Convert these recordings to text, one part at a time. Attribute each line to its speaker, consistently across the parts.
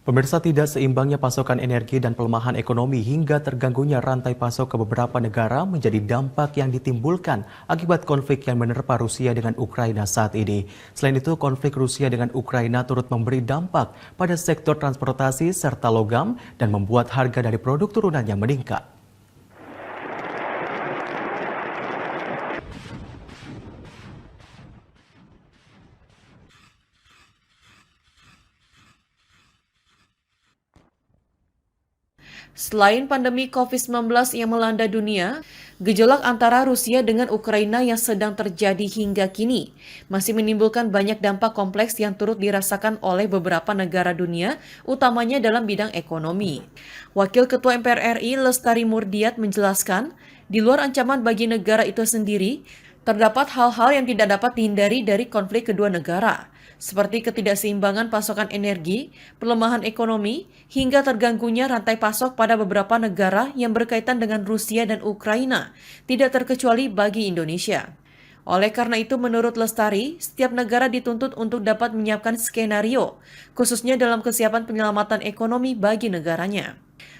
Speaker 1: Pemirsa, tidak seimbangnya pasokan energi dan pelemahan ekonomi hingga terganggunya rantai pasok ke beberapa negara menjadi dampak yang ditimbulkan akibat konflik yang menerpa Rusia dengan Ukraina saat ini. Selain itu, konflik Rusia dengan Ukraina turut memberi dampak pada sektor transportasi serta logam dan membuat harga dari produk turunannya meningkat.
Speaker 2: Selain pandemi COVID-19 yang melanda dunia, gejolak antara Rusia dengan Ukraina yang sedang terjadi hingga kini masih menimbulkan banyak dampak kompleks yang turut dirasakan oleh beberapa negara dunia, utamanya dalam bidang ekonomi. Wakil Ketua MPR RI Lestari Murdiat menjelaskan, di luar ancaman bagi negara itu sendiri, terdapat hal-hal yang tidak dapat dihindari dari konflik kedua negara, seperti ketidakseimbangan pasokan energi, pelemahan ekonomi, hingga terganggunya rantai pasok pada beberapa negara yang berkaitan dengan Rusia dan Ukraina, tidak terkecuali bagi Indonesia. Oleh karena itu, menurut Lestari, setiap negara dituntut untuk dapat menyiapkan skenario, khususnya dalam kesiapan penyelamatan ekonomi bagi negaranya.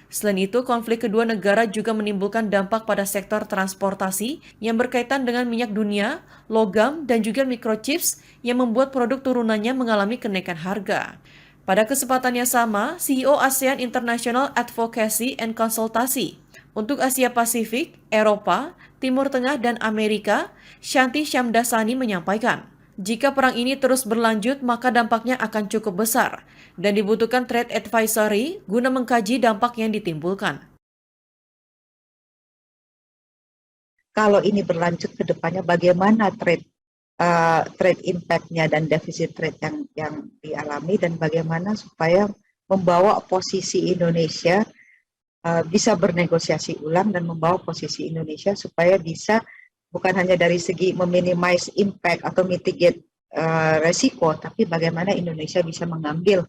Speaker 2: Selain itu, konflik kedua negara juga menimbulkan dampak pada sektor transportasi yang berkaitan dengan minyak dunia, logam, dan juga microchips yang membuat produk turunannya mengalami kenaikan harga. Pada kesempatan yang sama, CEO ASEAN International Advocacy and Konsultasi untuk Asia Pasifik, Eropa, Timur Tengah, dan Amerika, Shanti Syamdasani menyampaikan, jika perang ini terus berlanjut, maka dampaknya akan cukup besar dan dibutuhkan trade advisory guna mengkaji dampak yang ditimbulkan.
Speaker 3: Kalau ini berlanjut ke depannya, bagaimana trade impact-nya dan defisit trade yang dialami, dan bagaimana supaya membawa posisi Indonesia bisa bernegosiasi ulang dan membawa posisi Indonesia supaya bisa bukan hanya dari segi meminimize impact atau mitigate resiko, tapi bagaimana Indonesia bisa mengambil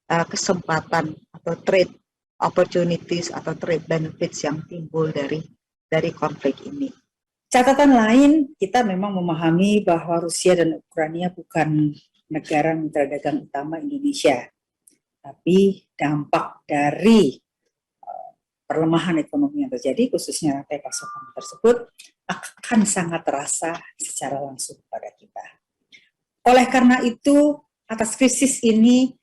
Speaker 3: kesempatan atau trade opportunities atau trade benefits yang timbul dari konflik ini.
Speaker 4: Catatan lain, kita memang memahami bahwa Rusia dan Ukraina bukan negara mitra dagang utama Indonesia, tapi dampak dari perlemahan ekonomi yang terjadi, khususnya rantai pasokan tersebut, akan sangat terasa secara langsung pada kita. Oleh karena itu, atas krisis ini,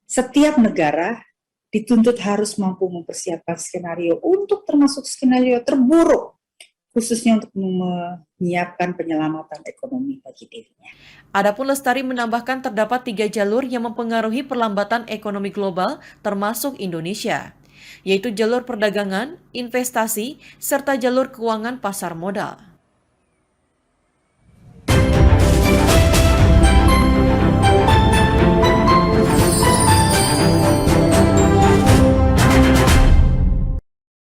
Speaker 4: setiap negara dituntut harus mampu mempersiapkan skenario untuk termasuk skenario terburuk, khususnya untuk menyiapkan penyelamatan ekonomi bagi dirinya.
Speaker 2: Adapun Lestari menambahkan terdapat 3 jalur yang mempengaruhi perlambatan ekonomi global termasuk Indonesia, yaitu jalur perdagangan, investasi, serta jalur keuangan pasar modal.